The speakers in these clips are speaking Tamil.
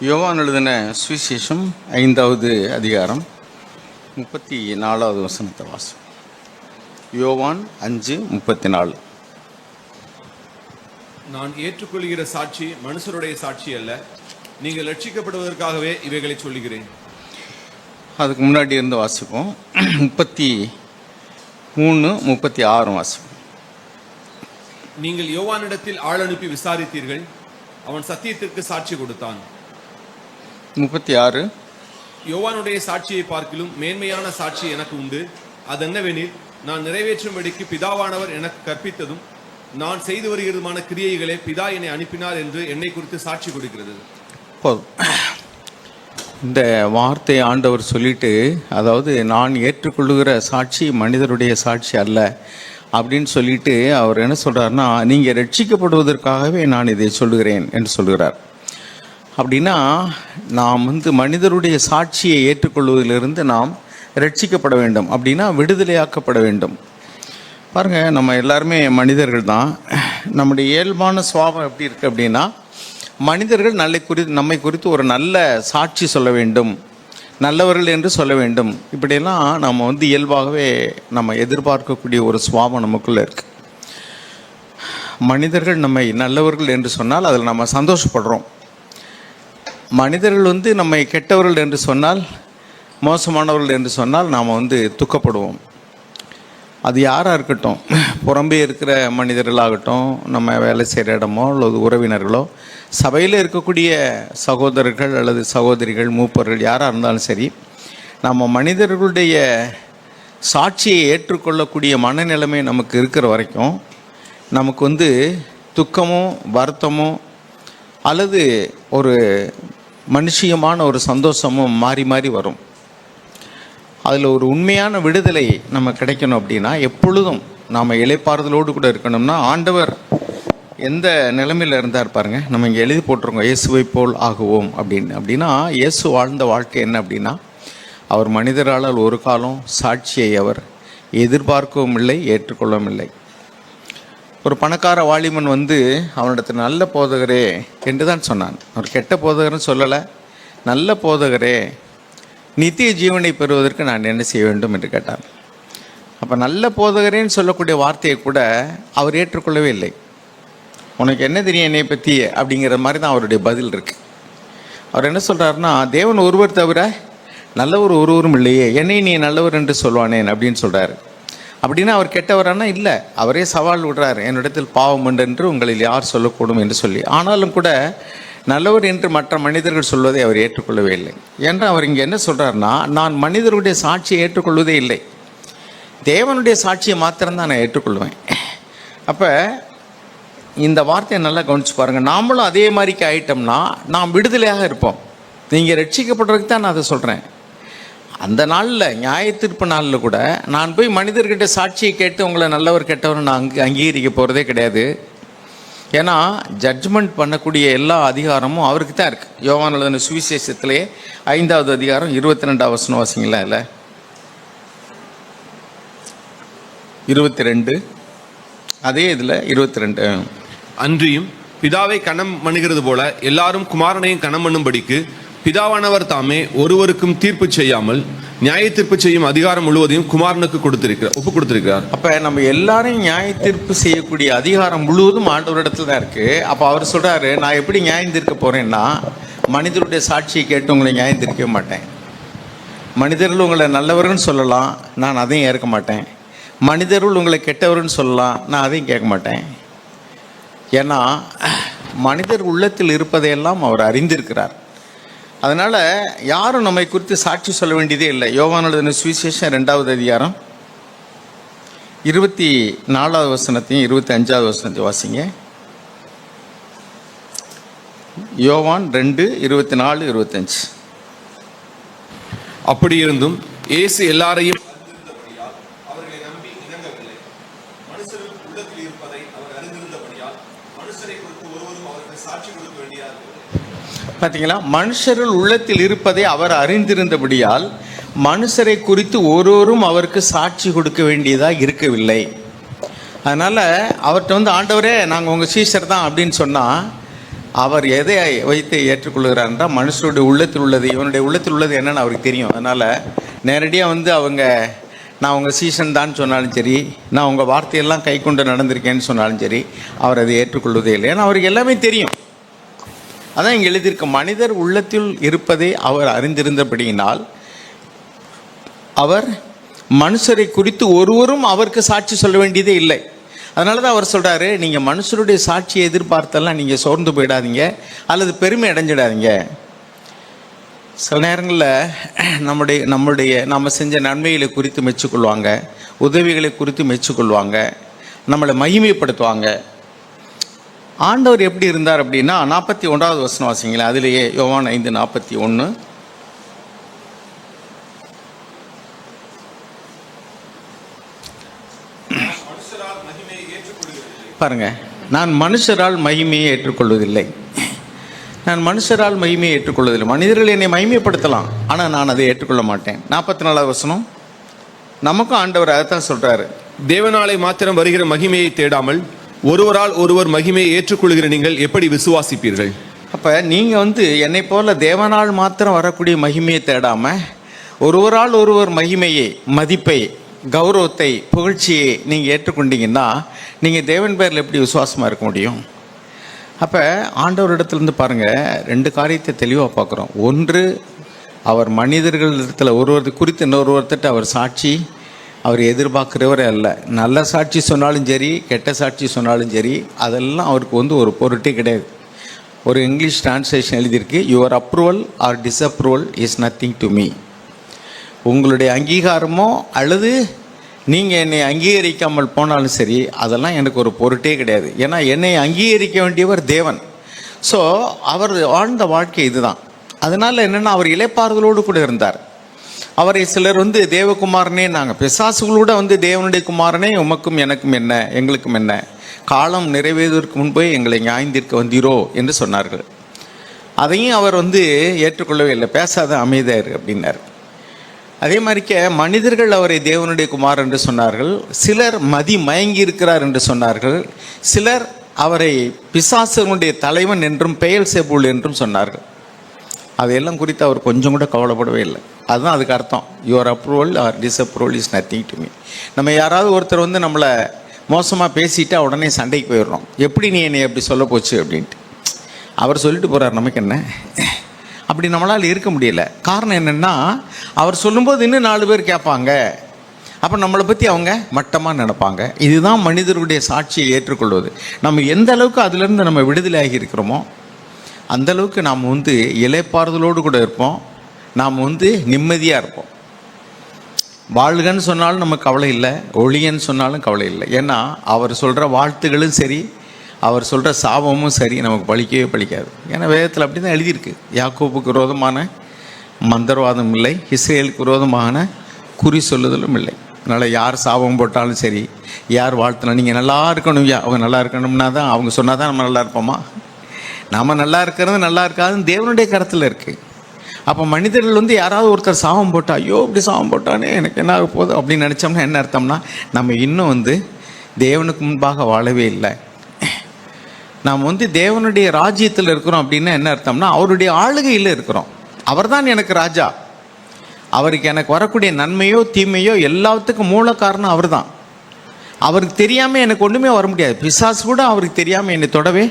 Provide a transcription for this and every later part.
யோவான் எழுதின சுவிசேஷம் 5வது அதிகாரம் 34வது வசனத்தை வாசம். யோவான் 5:34. நான் ஏற்றுக்கொள்கிற சாட்சி மனுஷருடைய சாட்சி அல்ல, நீங்கள் ரட்சிக்கப்படுவதற்காகவே இவைகளை சொல்லுகிறேன். அதுக்கு முன்னாடி இருந்து வாசிப்போம். 33:36 வாசிப்போம். நீங்கள் யோவானிடத்தில் ஆள் அனுப்பி விசாரித்தீர்கள், அவன் சத்தியத்திற்கு சாட்சி கொடுத்தான். 36. யோவானுடைய சாட்சியை பார்க்கிலும் மேன்மையான சாட்சி எனக்கு உண்டு. அதென்னவெனில், நான் நிறைவேற்றும்படிக்கு பிதாவானவர் எனக்கு கற்பித்ததும் நான் செய்து வருகிறதுமான கிரியைகளே பிதா என்னை அனுப்பினார் என்று என்னை குறித்து சாட்சி கொடுக்கிறது. இந்த வார்த்தை ஆண்டவர் சொல்லிட்டு, அதாவது நான் ஏற்றுக்கொள்ளுகிற சாட்சி மனிதருடைய சாட்சி அல்ல அப்படின்னு சொல்லிட்டு அவர் என்ன சொல்றாருன்னா, நீங்கள் ரட்சிக்கப்படுவதற்காகவே நான் இதை சொல்லுகிறேன் என்று சொல்கிறார். அப்படின்னா நாம் மனிதருடைய சாட்சியை ஏற்றுக்கொள்வதிலிருந்து நாம் ரட்சிக்கப்பட வேண்டும், அப்படின்னா விடுதலையாக்கப்பட வேண்டும். பாருங்கள், நம்ம எல்லாருமே மனிதர்கள் தான். நம்முடைய இயல்பான சுபாவம் எப்படி இருக்குது அப்படின்னா, மனிதர்கள் நம்மை குறித்து ஒரு நல்ல சாட்சி சொல்ல வேண்டும், நல்லவர்கள் என்று சொல்ல வேண்டும். இப்படியெல்லாம் நம்ம இயல்பாகவே நம்ம எதிர்பார்க்கக்கூடிய ஒரு சுபாவம் நமக்குள்ளே இருக்குது. மனிதர்கள் நம்மை நல்லவர்கள் என்று சொன்னால் அதில் நம்ம சந்தோஷப்படுறோம். மனிதர்கள் நம்மை கெட்டவர்கள் என்று சொன்னால், மோசமானவர்கள் என்று சொன்னால் நாம் துக்கப்படுவோம். அது யாராக இருக்கட்டும், புறம்பே இருக்கிற மனிதர்களாகட்டும், நம்ம வேலை செய்கிற இடமோ அல்லது உறவினர்களோ, சபையில் இருக்கக்கூடிய சகோதரர்கள் அல்லது சகோதரிகள், மூப்பர்கள் யாராக இருந்தாலும் சரி, நம்ம மனிதர்களுடைய சாட்சியை ஏற்றுக்கொள்ளக்கூடிய மனநிலைமை நமக்கு இருக்கிற வரைக்கும் நமக்கு துக்கமோ வருத்தமோ அல்லது ஒரு மனுஷியமான ஒரு சந்தோஷமும் மாறி மாறி வரும். அதில் ஒரு உண்மையான விடுதலை நம்ம கிடைக்கணும் அப்படின்னா, எப்பொழுதும் நாம் இளைப்பாறுதலோடு கூட இருக்கணும்னா, ஆண்டவர் எந்த நிலைமையில் இருந்தார் பாருங்க. நம்ம இங்கே எழுதி போட்டிருக்கோம், இயேசுவை போல் ஆகுவோம் அப்படின்னு. அப்படின்னா இயேசு வாழ்ந்த வாழ்க்கை என்ன அப்படின்னா, அவர் மனிதரால் ஒரு காலம் சாட்சியை அவர் எதிர்பார்க்கவும் இல்லை, ஏற்றுக்கொள்ளவும் இல்லை. ஒரு பணக்கார வாலிபன் அவனிடத்தில் நல்ல போதகரே என்று தான் சொன்னான். அவர் கெட்ட போதகர்னு சொல்லலை, நல்ல போதகரே, நித்திய ஜீவனை பெறுவதற்கு நான் என்ன செய்ய வேண்டும் என்று கேட்டான். அப்போ நல்ல போதகரேன்னு சொல்லக்கூடிய வார்த்தையை கூட அவர் ஏற்றுக்கொள்ளவே இல்லை. உனக்கு என்ன தெரியும் என்னை பற்றி அப்படிங்கிற மாதிரி தான் அவருடைய பதில் இருக்குது. அவர் என்ன சொல்கிறாருன்னா, தேவன் ஒருவர் தவிர நல்லவர் ஒருவரும் இல்லையே, என்னை நீ நல்லவர் என்று சொல்வானேன் அப்படின்னு சொல்கிறாரு. அப்படின்னா அவர் கெட்டவரானா இல்லை, அவரே சவால் விடுறார், என்னிடத்தில் பாவம் உண்டு என்று உங்களில் யார் சொல்லக்கூடும் என்று சொல்லி. ஆனாலும் கூட நல்லவர் என்று மற்ற மனிதர்கள் சொல்வதை அவர் ஏற்றுக்கொள்ளவே இல்லை. என்று அவர் இங்கே என்ன சொல்கிறாருன்னா, நான் மனிதருடைய சாட்சியை ஏற்றுக்கொள்வதே இல்லை, தேவனுடைய சாட்சியை மாத்திரம்தான் நான் ஏற்றுக்கொள்வேன். அப்போ இந்த வார்த்தையை நல்லா கவனிச்சு பாருங்கள். நாமளும் அதே மாதிரிக்கு ஆயிட்டோம்னா நாம் விடுதலையாக இருப்போம். நீங்கள் ரட்சிக்கப்படுறதுக்கு தான் நான் அதை சொல்கிறேன். அந்த நாளில், நியாய தீர்ப்பு நாளில் கூட நான் போய் மனிதர்கிட்ட சாட்சியை கேட்டு உங்களை நல்லவர் கெட்டவர் நான் அங்கீகரிக்க போகிறதே கிடையாது. ஏன்னா ஜட்ஜ்மெண்ட் பண்ணக்கூடிய எல்லா அதிகாரமும் அவருக்கு தான் இருக்குது. யோவான் எழுதின சுவிசேஷத்திலே 5வது அதிகாரம் 22வது வசனம் வாசிங்களா? இல்லை 22, அதே இதில் 22. அன்றியும் பிதாவை கணம் பண்ணுகிறது போல எல்லாரும் குமாரனையும் கணம் பண்ணும்படிக்கு பிதாவானவர் தாமே ஒருவருக்கும் தீர்ப்பு செய்யாமல் நியாய தீர்ப்பு செய்யும் அதிகாரம் முழுவதையும் குமாரனுக்கு ஒப்பு கொடுத்திருக்கிறார். அப்போ நம்ம எல்லாரையும் நியாய தீர்ப்பு செய்யக்கூடிய அதிகாரம் முழுவதும் ஆண்டவரிடத்துல தான் இருக்குது. அப்போ அவர் சொல்கிறாரு, நான் எப்படி நியாயம் தீர்க்க போகிறேன்னா, மனிதருடைய சாட்சியை கேட்டு உங்களை நியாயம் தீர்க்க மாட்டேன். மனிதர்கள் உங்களை நல்லவர்னு சொல்லலாம், நான் அதையும் ஏற்க மாட்டேன். மனிதர்கள் உங்களை கெட்டவர்னு சொல்லலாம், நான் அதையும் கேட்க மாட்டேன். ஏன்னா மனிதர் உள்ளத்தில் இருப்பதையெல்லாம் அவர் அறிந்திருக்கிறார். அதனால் யாரும் நம்மை குறித்து சாட்சி சொல்ல வேண்டியதே இல்லை. யோவான் எழுதின சுவிசேஷம் 2வது அதிகாரம் 24வது வசனத்தையும் 25வது வசனத்தையும் வாசிங்க. யோவான் 2:24-25. அப்படி இருந்தும் இயேசு எல்லாரையும் பார்த்தீங்களா? மனுஷர்கள் உள்ளத்தில் இருப்பதை அவர் அறிந்திருந்தபடியால் மனுஷரை குறித்து ஒருவரும் அவருக்கு சாட்சி கொடுக்க வேண்டியதாக இருக்கவில்லை. அதனால் அவர்கிட்ட ஆண்டவரே நாங்கள் உங்கள் சீஷர் தான் அப்படின்னு சொன்னால் அவர் எதை வைத்து ஏற்றுக்கொள்கிறார் என்றால் மனுஷருடைய உள்ளத்தில் உள்ளது, இவனுடைய உள்ளத்தில் உள்ளது என்னன்னு அவருக்கு தெரியும். அதனால் நேரடியாக வந்து அவங்க நான் உங்கள் சீசன் தான் சொன்னாலும் சரி, நான் உங்கள் வார்த்தையெல்லாம் கை கொண்டு நடந்திருக்கேன்னு சொன்னாலும் சரி, அவர் அதை ஏற்றுக்கொள்வதே இல்லை. ஏன்னா அவருக்கு எல்லாமே தெரியும். அதான் இங்கே எழுதியிருக்க, மனிதர் உள்ளத்தில் இருப்பதை அவர் அறிந்திருந்தபடியினால் அவர் மனுஷரை குறித்து ஒருவரும் அவருக்கு சாட்சி சொல்ல வேண்டியதே இல்லை. அதனால தான் அவர் சொல்கிறாரு, நீங்கள் மனுஷருடைய சாட்சியை எதிர்பார்த்தெல்லாம் நீங்கள் சோர்ந்து போயிடாதீங்க அல்லது பெருமை அடைஞ்சிடாதீங்க. சில நேரங்களில் நம்ம செஞ்ச நன்மைகளை குறித்து மெச்சுக்கொள்வாங்க, உதவிகளை குறித்து மெச்சுக்கொள்வாங்க, நம்மளை மகிமைப்படுத்துவாங்க. ஆண்டவர் எப்படி இருந்தார் அப்படின்னா 41வது வசனம் வாசிங்களேன். அதிலேயே யோவான் 5:41. பாருங்க, நான் மனுஷரால் மகிமையை ஏற்றுக்கொள்வதில்லை. நான் மனுஷரால் மகிமையை ஏற்றுக்கொள்வதில்லை. மனிதர்கள் என்னை மகிமைப்படுத்தலாம், ஆனால் நான் அதை ஏற்றுக்கொள்ள மாட்டேன். 44வது வசனம். நமக்கும் ஆண்டவர் அதைத்தான் சொல்றாரு, தேவனாலே மாத்திரம் வருகிற மகிமையை தேடாமல் ஒருவரால் ஒருவர் மகிமையை ஏற்றுக்கொள்கிற நீங்கள் எப்படி விசுவாசிப்பீர்கள்? அப்போ நீங்கள் வந்து என்னை போல தேவனால் மாத்திரம் வரக்கூடிய மகிமையை தேடாமல் ஒருவரால் ஒருவர் மகிமையை, மதிப்பை, கௌரவத்தை, புகழ்ச்சியை நீங்கள் ஏற்றுக்கொண்டீங்கன்னா நீங்கள் தேவன் பேரில் எப்படி விசுவாசமாக இருக்க முடியும்? அப்போ ஆண்டவரிடத்துலேருந்து பாருங்கள், 2 காரியத்தை தெளிவாக பார்க்குறோம். ஒன்று, அவர் மனிதர்களிடத்தில் ஒருவர் குறித்து இன்னொருவர்கிட்ட அவர் சாட்சி அவர் எதிர்பார்க்குறவரே அல்ல. நல்ல சாட்சி சொன்னாலும் சரி, கெட்ட சாட்சி சொன்னாலும் சரி, அதெல்லாம் அவருக்கு வந்து ஒரு பொருட்டே கிடையாது. ஒரு இங்கிலீஷ் டிரான்ஸ்லேஷன் எழுதியிருக்கு, your approval or disapproval is nothing to me. உங்களுடைய அங்கீகாரமோ அல்லது நீங்கள் என்னை அங்கீகரிக்காமல் போனாலும் சரி, அதெல்லாம் எனக்கு ஒரு பொருட்டே கிடையாது. ஏன்னா என்னை அங்கீகரிக்க வேண்டியவர் தேவன். ஸோ அவர் வாழ்ந்த வாழ்க்கை இதுதான். அதனால் என்னென்னா, அவர் இளைப்பாறுதலோடு கூட இருந்தார். அவரை சிலர் வந்து தேவகுமாரனே, நாங்கள் பிசாசுகளோட வந்து தேவனுடைய குமாரனே, உமக்கும் எனக்கும் என்ன, எங்களுக்கும் என்ன, காலம் நிறைவேறுவதற்கு முன்பே எங்களை நியாயந்திருக்க வந்தீரோ என்று சொன்னார்கள். அதையும் அவர் வந்து ஏற்றுக்கொள்ளவே இல்லை. பேசாத அமைதியார் அப்படின்னார். அதே மாதிரிக்க மனிதர்கள் அவரை தேவனுடைய குமார் என்று சொன்னார்கள். சிலர் மயங்கி இருக்கிறார் என்று சொன்னார்கள். சிலர் அவரை பிசாசனுடைய தலைவன் என்றும் பெயல் செபுல் என்றும் சொன்னார்கள். அதையெல்லாம் குறித்து அவர் கொஞ்சம் கூட கவலைப்படவே இல்லை. அதுதான் அதுக்கு அர்த்தம், your approval or disapproval is nothing to me. நம்ம யாராவது ஒருத்தர் வந்து நம்மளை மோசமாக பேசிட்டா உடனே சண்டைக்கு போயிடுறோம். எப்படி நீ என்னை எப்படி சொல்ல போச்சு அப்படின்ட்டு. அவர் சொல்லிட்டு போகிறார், நமக்கு என்ன. அப்படி நம்மளால் இருக்க முடியல. காரணம் என்னென்னா, அவர் சொல்லும்போது இன்னும் 4 பேர் கேட்பாங்க. அப்போ நம்மளை பற்றி அவங்க மட்டமாக நினைப்பாங்க. இதுதான் மனிதருடைய சாட்சியை ஏற்றுக்கொள்வது. நம்ம எந்த அளவுக்கு அதிலிருந்து நம்ம விடுதலை ஆகி இருக்கிறோமோ அந்த அளவுக்கு நாம் வந்து இளைப்பாறுதலோடு கூட இருப்போம். நாம் வந்து நிம்மதியாக இருப்போம். வாழ்கன்னு சொன்னாலும் நமக்கு கவலை இல்லை, ஒளியன்னு சொன்னாலும் கவலை இல்லை. ஏன்னா அவர் சொல்கிற வாழ்த்துகளும் சரி, அவர் சொல்கிற சாபமும் சரி, நமக்கு பலிக்கவே பலிக்காது. ஏன்னா வேதத்தில் அப்படி தான் எழுதியிருக்கு. யாக்கோபுக்கு விரோதமான மந்திரவாதம் இல்லை, இஸ்ரேலுக்கு விரோதமான குறி சொல்லுதலும் இல்லை. அதனால் யார் சாபம் போட்டாலும் சரி, யார் வாழ்த்தினா, நீங்கள் நல்லா இருக்கணும், அவங்க நல்லா இருக்கணும்னா தான், அவங்க சொன்னால் தான் நம்ம நல்லா இருப்போமா? நாம் நல்லா இருக்கிறது நல்லா இருக்காதுன்னு தேவனுடைய கருத்தில் இருக்குது. அப்போ மனிதர்கள் வந்து யாராவது ஒருத்தர் சாபம் போட்டால், ஐயோ இப்படி சாபம் போட்டானே எனக்கு என்ன ஆக போகுது அப்படின்னு நினச்சோம்னா என்ன அர்த்தம்னா, நம்ம இன்னும் வந்து தேவனுக்கு முன்பாக வாழவே இல்லை. நாம் வந்து தேவனுடைய ராஜ்யத்தில் இருக்கிறோம் அப்படின்னா என்ன அர்த்தம்னா, அவருடைய ஆளுகையில் இருக்கிறோம். அவர் தான் எனக்கு ராஜா. அவருக்கு எனக்கு வரக்கூடிய நன்மையோ தீமையோ எல்லாத்துக்கும் மூல காரணம் அவர் தான். அவருக்கு தெரியாமல் எனக்கு ஒன்றுமே வர முடியாது. பிசாசு கூட அவருக்கு தெரியாமல் என்னை தொடவே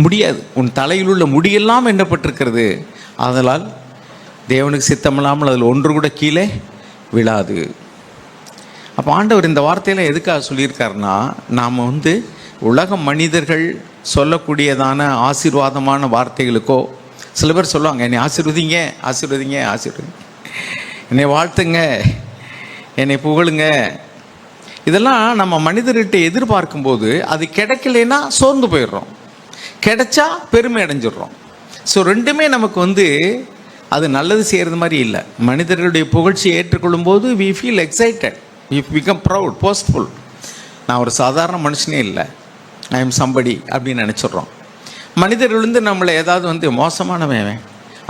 முடியாது. உன் தலையில் உள்ள முடியெல்லாம் எண்ணப்பட்டிருக்கிறது, அதனால் தேவனுக்கு சித்தமில்லாமல் அதில் ஒன்று கூட கீழே விழாது. அப்போ ஆண்டவர் இந்த வார்த்தையில் எதுக்காக சொல்லியிருக்காருன்னா, நாம் வந்து உலக மனிதர்கள் சொல்லக்கூடியதான ஆசீர்வாதமான வார்த்தைகளுக்கோ, சில பேர் சொல்லுவாங்க, என்னை ஆசீர்வதிங்க ஆசீர்வதிங்க ஆசீர்வதிங்க, என்னை வாழ்த்துங்க, என்னை புகழுங்க. இதெல்லாம் நம்ம மனிதர்கிட்ட எதிர்பார்க்கும்போது அது கிடைக்கலைன்னா சோர்ந்து போயிடுறோம், கிடைச்சா பெருமை அடைஞ்சிடுறோம். ஸோ ரெண்டுமே நமக்கு வந்து அது நல்லது செய்கிறது மாதிரி இல்லை. மனிதர்களுடைய புகழ்ச்சியை ஏற்றுக்கொள்ளும் போது we feel excited, we become proud, boastful. நான் ஒரு சாதாரண மனுஷனே இல்லை, ஐ எம் சம்படி அப்படின்னு நினச்சிட்றோம். மனிதர்கள் வந்து நம்மளை ஏதாவது வந்து மோசமானவன்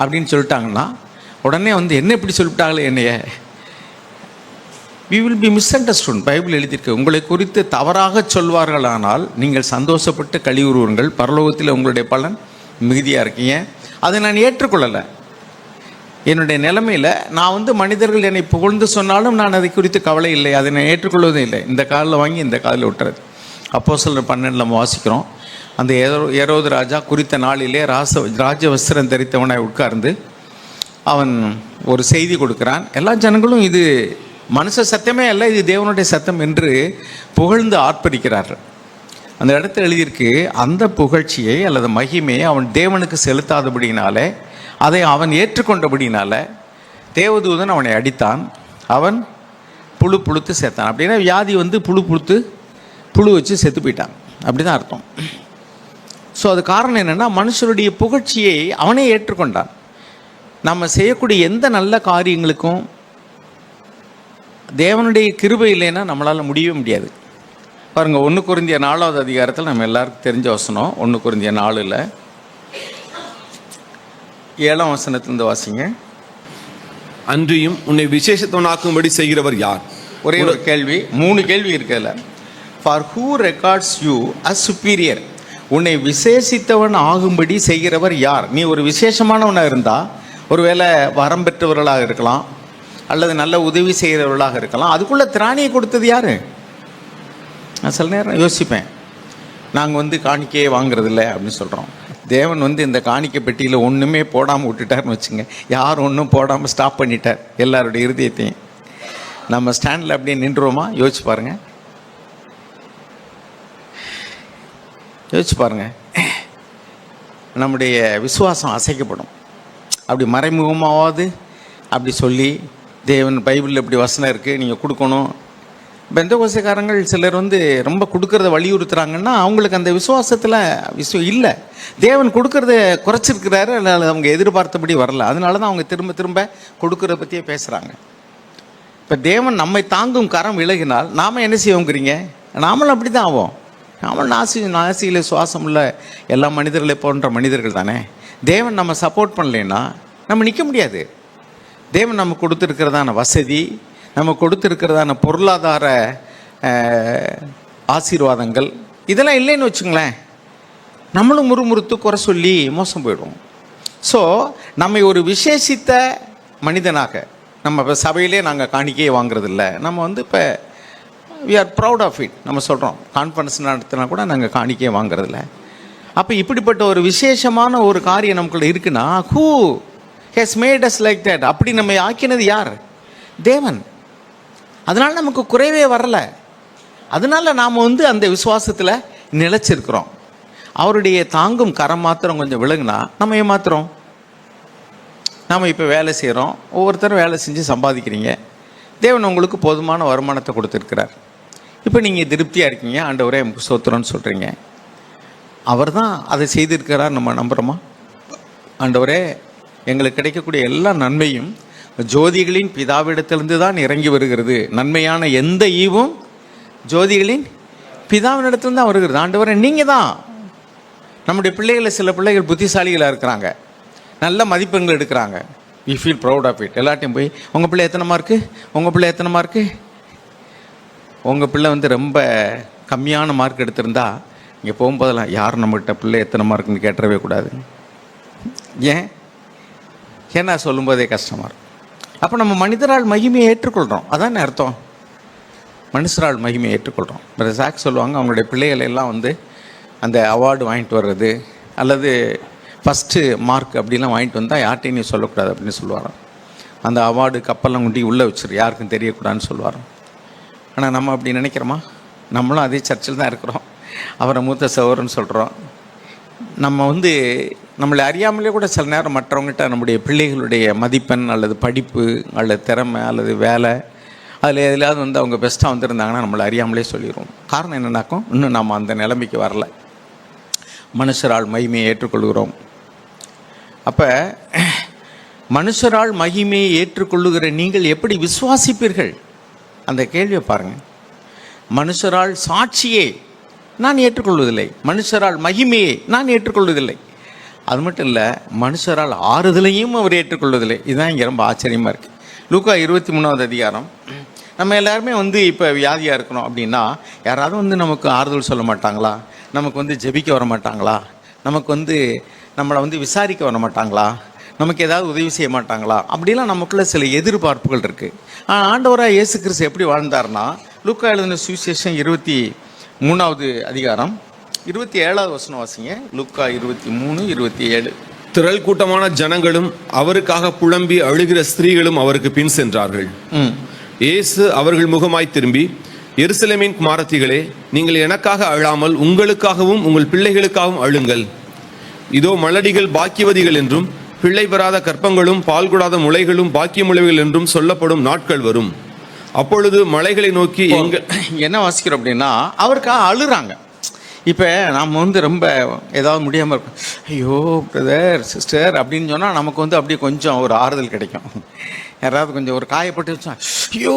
அப்படின்னு சொல்லிட்டாங்கன்னா உடனே வந்து என்ன இப்படி சொல்லிவிட்டாங்களே என்னைய, வி வில் பி மிஸ்அண்டர்ஸ்டுட். பைபிள் எழுதியிருக்கு, உங்களை குறித்து தவறாக சொல்வார்களானால் நீங்கள் சந்தோஷப்பட்டு கழிவுறுவீர்கள், பரலோகத்தில் உங்களுடைய பலன் மிகுதியாக இருக்கீங்க. அதை நான் ஏற்றுக்கொள்ளலை. என்னுடைய நிலைமையில் நான் வந்து மனிதர்கள் என்னை புகழ்ந்து சொன்னாலும் நான் அதை குறித்து கவலை இல்லை, அதை நான் ஏற்றுக்கொள்வதும் இல்லை. இந்த காலில் வாங்கி இந்த காலில் விட்டுறது. அப்போஸ்தலர் 12 நம்ம வாசிக்கிறோம். அந்த ஏரோது ராஜா குறித்த நாளிலே ராஜ வஸ்திரம் தரித்தவனாய் உட்கார்ந்து அவன் ஒரு செய்தி கொடுக்குறான். எல்லா ஜனங்களும் இது மனுஷ சத்தமே அல்ல, இது தேவனுடைய சத்தம் என்று புகழ்ந்து ஆர்ப்பரிக்கிறார்கள். அந்த இடத்துல எழுதியிருக்கு, அந்த புகழ்ச்சியை அல்லது மகிமையை அவன் தேவனுக்கு செலுத்தாதபடினாலே, அதை அவன் ஏற்றுக்கொண்டபடினால தேவதூதன் அவனை அடித்தான், அவன் புழுத்து செத்தான். அப்படின்னா வியாதி வந்து புழு வச்சு செத்து போயிட்டான், அப்படி தான் அர்த்தம். ஸோ அது காரணம் என்னென்னா, மனுஷருடைய புகழ்ச்சியை அவனே ஏற்றுக்கொண்டான். நம்ம செய்யக்கூடிய எந்த நல்ல காரியங்களுக்கும் தேவனுடைய கிருபை இல்லைன்னா நம்மளால் முடியவே முடியாது. பாருங்கள், 1 கொரிந்தியர் 4வது அதிகாரத்தில் நம்ம எல்லாருக்கும் தெரிஞ்ச வசனம். 1 கொரிந்தியர் 4ல் 7ஆம் வசனத்திலிருந்து வாசிங்க. அன்றியும் உன்னை விசேஷத்தவனாக்கும்படி செய்கிறவர் யார்? ஒரே ஒரு கேள்வி, 3 கேள்வி இருக்குல்ல. For who records you as superior, உன்னை விசேஷித்தவன் ஆகும்படி செய்கிறவர் யார்? நீ ஒரு விசேஷமானவனாக இருந்தால், ஒருவேளை வரம் பெற்றவர்களாக இருக்கலாம், அல்லது நல்ல உதவி செய்கிறவர்களாக இருக்கலாம். அதுக்குள்ளே திராணியை கொடுத்தது யார்? நான் சில நேரம் யோசிப்பேன், நாங்கள் வந்து காணிக்கையே வாங்குறதில்ல அப்படின்னு சொல்கிறோம். தேவன் வந்து இந்த காணிக்கை பெட்டியில் ஒன்றுமே போடாமல் விட்டுட்டார்னு வச்சுங்க. யார் ஒன்றும் போடாமல் ஸ்டாப் பண்ணிட்டார் எல்லாருடைய இருதயத்தையும். நம்ம ஸ்டாண்டில் அப்படியே நின்றுவோமா? யோசிச்சு பாருங்கள், யோசிச்சு பாருங்கள். நம்முடைய விசுவாசம் அசைக்கப்படும். அப்படி மறைமுகமாவது அப்படி சொல்லி, தேவன் பைபிளில் இப்படி வசனம் இருக்குது, நீங்கள் கொடுக்கணும். பெந்தகோஸ்தேக்காரங்கள் சிலர் வந்து ரொம்ப கொடுக்கறத வலியுறுத்துறாங்கன்னா அவங்களுக்கு அந்த விசுவாசத்தில் இல்லை. தேவன் கொடுக்கறத குறைச்சிருக்கிறாரு, அதனால் அவங்க எதிர்பார்த்தபடி வரல. அதனால தான் அவங்க திரும்ப திரும்ப கொடுக்கறத பற்றியே பேசுகிறாங்க. இப்போ தேவன் நம்மை தாங்கும் கரம் விலகினால் நாம் என்ன செய்வோங்கிறீங்க? நாமளும் அப்படி தான் ஆவோம். நாமளும் நாசியில் சுவாசம் உள்ள எல்லா மனிதர்களை போன்ற மனிதர்கள் தானே. தேவன் நம்ம சப்போர்ட் பண்ணலைன்னா நம்ம நிற்க முடியாது. தேவன் நமக்கு கொடுத்துருக்கிறதான வசதி, நம்ம கொடுத்துருக்கிறதான பொருளாதார ஆசீர்வாதங்கள் இதெல்லாம் இல்லைன்னு வச்சுங்களேன், நம்மளும் முறுமுறுத்து குறை சொல்லி மோசம் போயிடுவோம். ஸோ நம்மை ஒரு விசேஷித்த மனிதனாக, நம்ம இப்போ சபையிலே நாங்கள் காணிக்கையே வாங்குறதில்ல, நம்ம வந்து இப்போ we are proud of it. நம்ம சொல்கிறோம், கான்ஃபரன்ஸ் நடத்தினா கூட நாங்கள் காணிக்கையே வாங்குறதில்ல. அப்போ இப்படிப்பட்ட ஒரு விசேஷமான ஒரு காரியம் நமக்குள்ள இருக்குன்னா, who has made us like that, அப்படி நம்ம ஆக்கினது யார்? தேவன். அதனால் நமக்கு குறைவே வரல. அதனால் நாம் வந்து அந்த விசுவாசத்தில் நிலைச்சிருக்கிறோம். அவருடைய தாங்கும் கரம் மாத்திரம் கொஞ்சம் விலகுனா நம்ம ஏமாத்துறோம். நாம் இப்போ வேலை செய்கிறோம், ஒவ்வொருத்தரும் வேலை செஞ்சு சம்பாதிக்கிறீங்க. தேவன் உங்களுக்கு போதுமான வருமானத்தை கொடுத்துருக்கிறார். இப்போ நீங்கள் திருப்தியாக இருக்கீங்க, ஆண்டவரே நமக்கு ஸ்தோத்திரம்னு சொல்கிறீங்க. அவர் தான் அதை செய்திருக்கிறார், நம்ம நம்புகிறோமா? ஆண்டவரே, எங்களுக்கு கிடைக்கக்கூடிய எல்லா நன்மையும் ஜோதிகளின் பிதாவிடத்திலிருந்து தான் இறங்கி வருகிறது. நன்மையான எந்த ஈவும் ஜோதிகளின் பிதாவினிடத்திலிருந்து தான் வருகிறது. ஆண்டவரே, நீங்கள் தான். நம்முடைய பிள்ளைகளை, சில பிள்ளைகள் புத்திசாலிகளாக இருக்கிறாங்க, நல்ல மதிப்பெண்கள் எடுக்கிறாங்க. We feel proud of it. எல்லாட்டையும் போய் உங்கள் பிள்ளை எத்தனை மார்க்கு, உங்கள் பிள்ளை எத்தனை மார்க்கு, உங்கள் பிள்ளை வந்து ரொம்ப கம்மியான மார்க் எடுத்திருந்தா இங்கே போகும்போதெல்லாம் யார் நம்மகிட்ட பிள்ளை எத்தனை மார்க்குன்னு கேட்டுறவே கூடாது. ஏன்னா சொல்லும்போதே கஷ்டமாக இருக்கும். அப்போ நம்ம மனிதரால் மகிமையை ஏற்றுக்கொள்கிறோம். அதான் அர்த்தம், மனுஷரால் மகிமையை ஏற்றுக்கொள்கிறோம். சாக் சொல்லுவாங்க, அவங்களுடைய பிள்ளைகள் எல்லாம் வந்து அந்த அவார்டு வாங்கிட்டு வர்றது அல்லது ஃபஸ்ட்டு மார்க் அப்படிலாம் வாங்கிட்டு வந்தால் யார்கிட்டையும் நீ சொல்லக்கூடாது அப்படின்னு சொல்லுவாராம். அந்த அவார்டு கப்பெல்லாம் குண்டி உள்ளே வச்சிரு, யாருக்கும் தெரியக்கூடாதுன்னு சொல்லுவாராம். ஆனால் நம்ம அப்படி நினைக்கிறோமா? நம்மளும் அதே சர்ச்சில் தான் இருக்கிறோம், அவரை மூத்த சகோதரன்னு சொல்கிறோம். நம்ம வந்து நம்மளை அறியாமலே கூட சில நேரம் மற்றவங்ககிட்ட நம்முடைய பிள்ளைகளுடைய மதிப்பெண் அல்லது படிப்பு அல்லது திறமை அல்லது வேலை அதில் எதுலையாவது வந்து அவங்க பெஸ்ட்டாக வந்திருந்தாங்கன்னா நம்மளை அறியாமலே சொல்லிடுவோம். காரணம் என்னன்னாக்கும், இன்னும் நம்ம அந்த நிலைமைக்கு வரல. மனுஷரால் மகிமையை ஏற்றுக்கொள்கிறோம். அப்போ மனுஷரால் மகிமையை ஏற்றுக்கொள்ளுகிற நீங்கள் எப்படி விசுவாசிப்பீர்கள்? அந்த கேள்வியை பாருங்கள். மனுஷரால் சாட்சியே நான் ஏற்றுக்கொள்வதில்லை, மனுஷரால் மகிமையை நான் ஏற்றுக்கொள்வதில்லை. அது மட்டும் இல்லை, மனுஷரால் ஆறுதலையும் அவர் ஏற்றுக்கொள்வதில்லை. இதுதான் இங்கே ரொம்ப ஆச்சரியமாக இருக்குது. லூக்கா 23வது அதிகாரம். நம்ம எல்லாருமே வந்து இப்போ வியாதியாக இருக்கிறோம் அப்படின்னா யாராவது வந்து நமக்கு ஆறுதல் சொல்ல மாட்டாங்களா? நமக்கு வந்து ஜெபிக்க வர மாட்டாங்களா? நமக்கு வந்து நம்மளை வந்து விசாரிக்க வர மாட்டாங்களா, நமக்கு ஏதாவது உதவி செய்ய மாட்டாங்களா, அப்படிலாம் நமக்குள்ள சில எதிர்பார்ப்புகள் இருக்குது. ஆனால் ஆண்டவராக இயேசு கிறிஸ்து எப்படி வாழ்ந்தார்னா, லூக்கா எழுதின சுவிசேஷம் 23வது அதிகாரம் 27வது வசனம் வாசிங்க. லூக்கா 23:27. திரள் கூட்டமான ஜனங்களும் அவருக்காக புலம்பி அழுகிற ஸ்திரீகளும் அவருக்கு பின் சென்றார்கள். இயேசு அவர்கள் முகமாய் திரும்பி, எருசலேமின் குமாரத்திகளே, நீங்கள் எனக்காக அழாமல் உங்களுக்காகவும் உங்கள் பிள்ளைகளுக்காகவும் அழுங்கள். இதோ மலடிகள் பாக்கியவதிகள் என்றும் பிள்ளை பெறாத கற்பங்களும் பால் கூடாத முளைகளும் பாக்கியமுளைவுகள் என்றும் சொல்லப்படும் நாட்கள் வரும். அப்பொழுது மலைகளை நோக்கி என்ன வாசிக்கிறோம் அப்படின்னா, அவருக்காக அழுறாங்க. இப்போ நம்ம வந்து ரொம்ப ஏதாவது முடியாமல் இருக்கும், ஐயோ பிரதர் சிஸ்டர் அப்படின்னு சொன்னால் நமக்கு வந்து அப்படியே கொஞ்சம் ஒரு ஆறுதல் கிடைக்கும். யாராவது கொஞ்சம் ஒரு காயப்பட்டு வச்சா, ஐயோ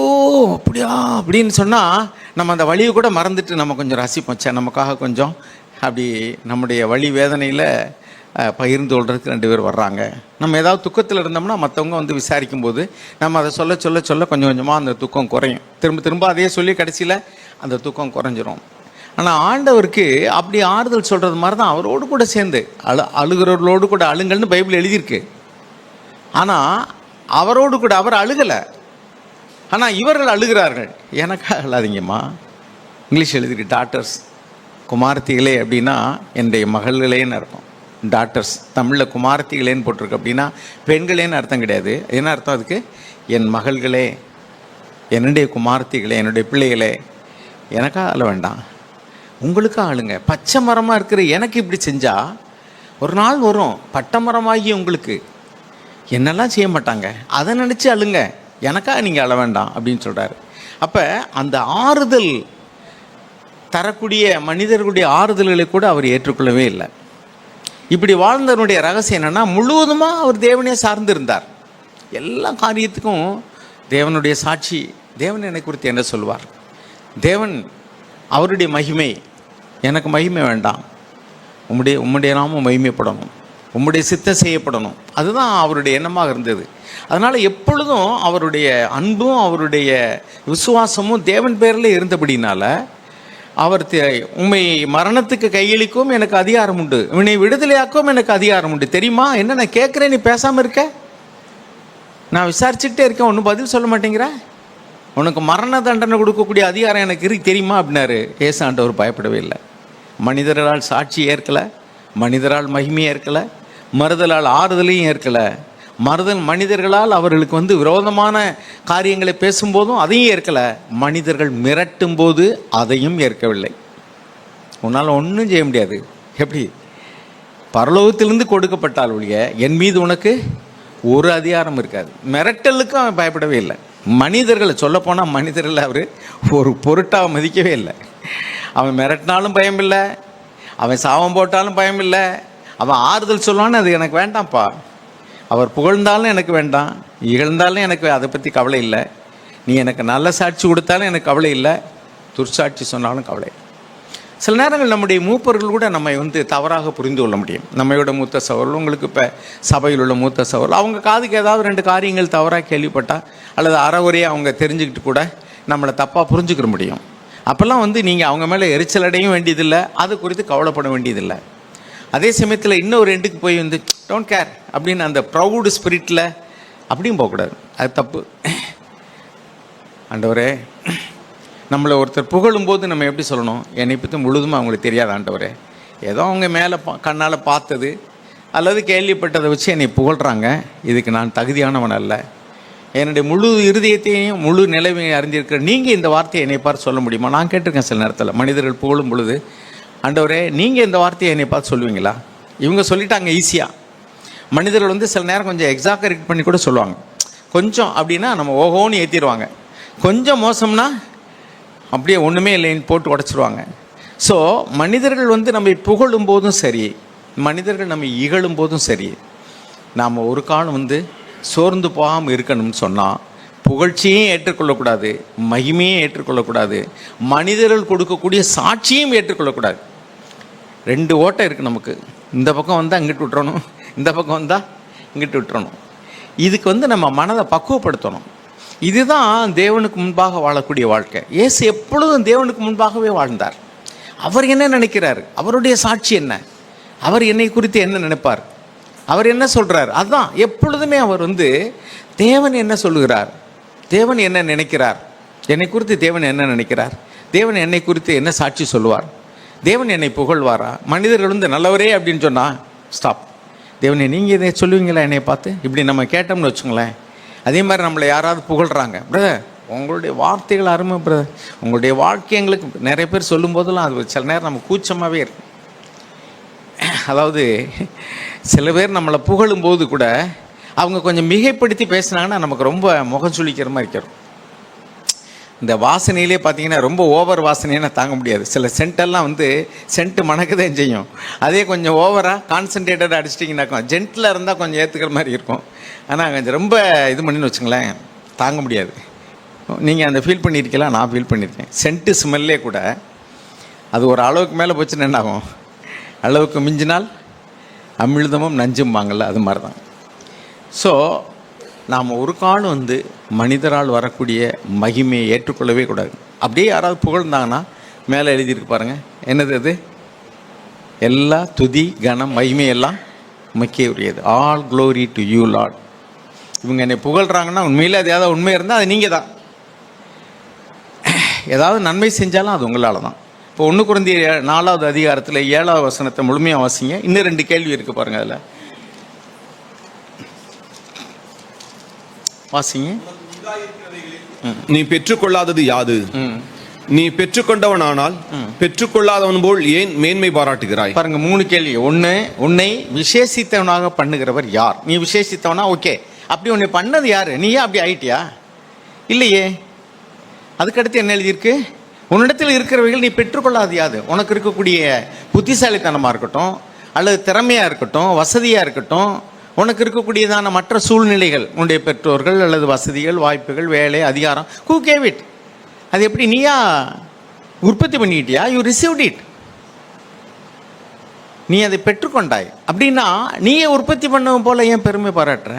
அப்படியா அப்படின்னு சொன்னால் நம்ம அந்த வலியை கூட மறந்துட்டு நம்ம கொஞ்சம் ரசிப்போம். சே, நமக்காக கொஞ்சம் அப்படி நம்முடைய வலி வேதனையில் பகிர்ந்து கொள்றதுக்கு 2 பேர் வர்றாங்க. நம்ம ஏதாவது துக்கத்தில் இருந்தோம்னா மற்றவங்க வந்து விசாரிக்கும் போது நம்ம அதை சொல்ல சொல்ல சொல்ல கொஞ்சம் கொஞ்சமாக அந்த துக்கம் குறையும். திரும்ப திரும்ப அதையே சொல்லி கடைசியில் அந்த துக்கம் குறைஞ்சிரும். ஆனால் ஆண்டவருக்கு அப்படி ஆறுதல் சொல்கிறது மாதிரி தான் அவரோடு கூட சேர்ந்து அழுகிறவர்களோடு கூட அழுங்கள்னு பைபிள் எழுதியிருக்கு. ஆனால் அவரோடு கூட அவர் அழுகலை, ஆனால் இவர்கள் அழுகிறார்கள். எனக்காக அழாதீங்கம்மா. இங்கிலீஷ் எழுதிருக்கு, டாட்டர்ஸ், குமாரத்திகளே அப்படின்னா என்னுடைய மகள்களேன்னு அர்த்தம். டாட்டர்ஸ் தமிழில் குமாரத்திகளேன்னு போட்டிருக்கு அப்படின்னா பெண்களேன்னு அர்த்தம் கிடையாது. என்ன அர்த்தம் அதுக்கு? என் மகள்களே, என்னுடைய குமாரத்திகளே, என்னுடைய பிள்ளைகளே, எனக்காக அழ வேண்டாம், உங்களுக்காக அழுங்க. பச்சை மரமாக இருக்கிற எனக்கு இப்படி செஞ்சால் ஒரு நாள் வரும் பட்டை மரமாகி உங்களுக்கு என்னெல்லாம் செய்ய மாட்டாங்க, அதை நினச்சி அழுங்க, எனக்காக நீங்கள் அழ வேண்டாம் அப்படின்னு சொல்கிறாரு. அப்போ அந்த ஆறுதல் தரக்கூடிய மனிதர்களுடைய ஆறுதல்களை கூட அவர் ஏற்றுக்கொள்ளவே இல்லை. இப்படி வாழ்ந்தவனுடைய ரகசியம் என்னென்னா, முழுவதுமாக அவர் தேவனே சார்ந்திருந்தார். எல்லா காரியத்துக்கும் தேவனுடைய சாட்சி. தேவன் என்னை குறித்து என்ன சொல்வார், தேவன் அவருடைய மகிமை, எனக்கு மகிமை வேண்டாம், உம்முடைய நாமம் மகிமைப்படணும், உம்முடைய சித்தம் செய்யப்படணும், அதுதான் அவருடைய எண்ணமாக இருந்தது. அதனால் எப்பொழுதும் அவருடைய அன்பும் அவருடைய விசுவாசமும் தேவன் பேரில் இருந்தபடினால அவர் உண்மை மரணத்துக்கு கையளிக்கவும் எனக்கு அதிகாரம் உண்டு, உன்னை விடுதலையாக்கவும் எனக்கு அதிகாரம் உண்டு. தெரியுமா என்ன நான் கேட்குறேன், நீ பேசாமல் இருக்க, நான் விசாரிச்சுக்கிட்டே இருக்கேன், ஒன்றும் பதில் சொல்ல மாட்டேங்கிற, உனக்கு மரண தண்டனை கொடுக்கக்கூடிய அதிகாரம் எனக்கு இருக்கு தெரியுமா அப்படின்னாரு. ஏசு ஆண்டவர் பயப்படவே இல்லை. மனிதர்களால் சாட்சி ஏற்கலை, மனிதரால் மகிமையை ஏற்கலை, மறுதலால் ஆறுதலையும் ஏற்கலை, மனிதர்களால் அவர்களுக்கு வந்து விரோதமான காரியங்களை பேசும்போதும் அதையும் ஏற்கலை, மனிதர்கள் மிரட்டும் போது அதையும் ஏற்கவில்லை. உன்னால் ஒன்றும் செய்ய முடியாது. எப்படி? பரலோகத்திலிருந்து கொடுக்கப்பட்டால் ஒழிய என் மீது உனக்கு ஒரு அதிகாரம் இருக்காது. மிரட்டலுக்கும் அவன் பயப்படவே இல்லை. மனிதர்களை சொல்லப்போனால் மனிதர்களை அவர் ஒரு பொருட்டாக மதிக்கவே இல்லை. அவன் மிரட்டினாலும் பயம் இல்லை, அவன் சாபம் போட்டாலும் பயம் இல்லை, அவன் ஆறுதல் சொல்லுவான்னு அது எனக்கு வேண்டாம்ப்பா, அவர் புகழ்ந்தாலும் எனக்கு வேண்டாம், இகழ்ந்தாலும் எனக்கு அதை பற்றி கவலை இல்லை, நீ எனக்கு நல்ல சாட்சி கொடுத்தாலும் எனக்கு கவலை இல்லை, துர்சாட்சி சொன்னாலும் கவலை. சில நேரங்கள் நம்முடைய மூப்பர்கள் கூட நம்மை வந்து தவறாக புரிந்து கொள்ள முடியும். நம்மையோட மூத்த சகோதரர்கள், உங்களுக்கு இப்போ சபையில் உள்ள மூத்த சகோதரர்கள், அவங்க காதுக்கு ஏதாவது 2 காரியங்கள் தவறாக கேள்விப்பட்டால் அல்லது அறகுறையாக அவங்க தெரிஞ்சுக்கிட்டு கூட நம்மளை தப்பாக புரிஞ்சுக்கிற முடியும். அப்போல்லாம் வந்து நீங்கள் அவங்க மேலே எரிச்சல் அடையும் வேண்டியதில்லை, அது குறித்து கவலைப்பட வேண்டியதில்லை. அதே சமயத்தில் இன்னொரு எண்டுக்கு போய் வந்து டோன்ட் கேர் அப்படின்னு அந்த ப்ரௌடு ஸ்பிரிட்டில் அப்படியும் போகக்கூடாது, அது தப்பு. ஆண்டவரே, நம்மளை ஒருத்தர் புகழும்போது நம்ம எப்படி சொல்லணும், என்னை பற்றி முழுதுமாக அவங்களுக்கு தெரியாது ஆண்டவரே, ஏதோ அவங்க மேலே கண்ணால் பார்த்தது அல்லது கேள்விப்பட்டதை வச்சு என்னை புகழ்கிறாங்க, இதுக்கு நான் தகுதியானவன் அல்ல, என்னுடைய முழு இருதயத்தையும் முழு நிலைமையை அறிந்திருக்கிற நீங்கள் இந்த வார்த்தையை என்னை பார்த்து சொல்ல முடியுமா? நான் கேட்டிருக்கேன் சில நேரத்தில் மனிதர்கள் புகழும் பொழுது, ஆண்டவரே நீங்கள் இந்த வார்த்தையை என்னை பார்த்து சொல்லுவீங்களா? இவங்க சொல்லிட்டாங்க ஈஸியாக. மனிதர்கள் வந்து சில நேரம் கொஞ்சம் எக்ஸாகரேட் பண்ணி கூட சொல்லுவாங்க. கொஞ்சம் அப்படின்னா நம்ம ஓஹோன்னு ஏற்றிடுவாங்க, கொஞ்சம் மோசம்னா அப்படியே ஒன்றுமே இல்லைன்னு போட்டு உடச்சிடுவாங்க. ஸோ மனிதர்கள் வந்து நம்ம புகழும் போதும் சரி, மனிதர்கள் நம்ம இகழும் போதும் சரி, நாம் ஒரு காலம் வந்து சோர்ந்து போகாமல் இருக்கணும்னு சொன்னால் புகழ்ச்சியும் ஏற்றுக்கொள்ளக்கூடாது, மகிமையும் ஏற்றுக்கொள்ளக்கூடாது, மனிதர்கள் கொடுக்கக்கூடிய சாட்சியும் ஏற்றுக்கொள்ளக்கூடாது. 2 ஓட்டை இருக்குது நமக்கு. இந்த பக்கம் வந்தால் இங்கிட்டு விட்டுறணும், இந்த பக்கம் வந்தால் இங்கிட்டு விட்டுறணும். இதுக்கு வந்து நம்ம மனதை பக்குவப்படுத்தணும். இதுதான் தேவனுக்கு முன்பாக வாழக்கூடிய வாழ்க்கை. இயேசு எப்பொழுதும் தேவனுக்கு முன்பாகவே வாழ்ந்தார். அவர் என்ன நினைக்கிறார், அவருடைய சாட்சி என்ன, அவர் என்னை குறித்து என்ன நினைப்பார், அவர் என்ன சொல்கிறார், அதுதான் எப்பொழுதுமே அவர் வந்து தேவன் என்ன சொல்லுகிறார், தேவன் என்ன நினைக்கிறார், என்னை குறித்து தேவன் என்ன நினைக்கிறார், தேவன் என்னை குறித்து என்ன சாட்சி சொல்லுவார், தேவன் என்னை புகழ்வாரா, மனிதர்கள் வந்து நல்லவரே அப்படின்னு சொன்னால் ஸ்டாப். தேவனை நீங்கள் இதை சொல்லுவீங்களா என்னை பார்த்து, இப்படி நம்ம கேட்டோம்னு வச்சுங்களேன். அதே மாதிரி நம்மளை யாராவது புகழ்கிறாங்க, பிரதர் உங்களுடைய வார்த்தைகள் அருமை பிரதர், உங்களுடைய வாழ்க்கை எங்களுக்கு நிறைய பேர் சொல்லும் போதெல்லாம் அது சில நேரம் நம்ம கூச்சமாகவே இருக்கும். அதாவது சில பேர் நம்மளை புகழும்போது கூட அவங்க கொஞ்சம் மிகைப்படுத்தி பேசுனாங்கன்னா நமக்கு ரொம்ப முகம் சுளிக்கிற மாதிரி இருக்கிறோம். இந்த வாசனையிலே பார்த்தீங்கன்னா ரொம்ப ஓவர் வாசனையை தாங்க முடியாது. சில சென்ட்டெல்லாம் வந்து சென்ட்டு மணக்கதான் செய்யும். அதே கொஞ்சம் ஓவராக கான்சன்ட்ரேட்டடாக அடிச்சிட்டிங்கனாக்கா ஜென்ட்டில் இருந்தால் கொஞ்சம் ஏற்றுக்கிற மாதிரி இருக்கும். ஆனால் கொஞ்சம் ரொம்ப இது பண்ணின்னு வச்சுங்களேன் தாங்க முடியாது. நீங்கள் அந்த ஃபீல் பண்ணியிருக்கலாம், நான் ஃபீல் பண்ணியிருக்கேன். சென்ட்டு ஸ்மெல்லே கூட அது ஒரு அளவுக்கு மேலே போச்சுன்னு என்ன ஆகும், அளவுக்கு மிஞ்சினால் அமிழ்தமும் நஞ்சும்பாங்கள்ல, அது மாதிரி தான். ஸோ நாம் ஒரு காலம் வந்து மனிதரால் வரக்கூடிய மகிமையை ஏற்றுக்கொள்ளவே கூடாது. அப்படியே யாராவது புகழ்ந்தாங்கன்னா மேலே எழுதியிருக்கு பாருங்கள், என்னது அது, எல்லா துதி கனம் மகிமையெல்லாம் முக்கிய உரியது, all glory to you Lord. இவங்க என்னை புகழ்கிறாங்கன்னா உண்மையில் அது ஏதாவது உண்மை இருந்தால் அது நீங்கள் தான். ஏதாவது நன்மை செஞ்சாலும் அது உங்களால் தான். இப்போ 1 கொரிந்தியர் 4வது அதிகாரத்தில் 7வது வசனத்தை முழுமையாக வாசிங்க. இன்னும் 2 கேள்வி இருக்குது பாருங்கள், அதில் வாசிங்க. நீ பெற்றுக்கொள்ளாதது யாது? நீ பெற்றுக்கொண்டவனானால் பெற்றுக்கொள்ளாதவன் போல் ஏன் மேன்மை பாராட்டுகிறாய்? பாருங்க 3 கேள்வி. ஒன்று, உன்னை விசேஷித்தவனாக பண்ணுகிறவர் யார்? நீ விசேஷித்தவனா, ஓகே. அப்படி உன்னை பண்ணது யார்? நீயே அப்படி ஆயிட்டியா? இல்லையே. அதுக்கடுத்து என்ன எழுதியிருக்கு, உன்னிடத்தில் இருக்கிறவைகள் நீ பெற்றுக்கொள்ளாது யாது? உனக்கு இருக்கக்கூடிய புத்திசாலித்தனமாக இருக்கட்டும், அல்லது திறமையாக இருக்கட்டும், வசதியாக இருக்கட்டும், உனக்கு இருக்கக்கூடியதான மற்ற சூழ்நிலைகள், உன்னுடைய பெற்றோர்கள் அல்லது வசதிகள், வாய்ப்புகள், வேலை, அதிகாரம், who gave it? அது எப்படி நீயா உற்பத்தி பண்ணிட்டியா? You received it. நீ அதை பெற்றுக்கொண்டாய். அப்படின்னா நீயே உற்பத்தி பண்ணவன் போல ஏன் பெருமை பாராட்டுற?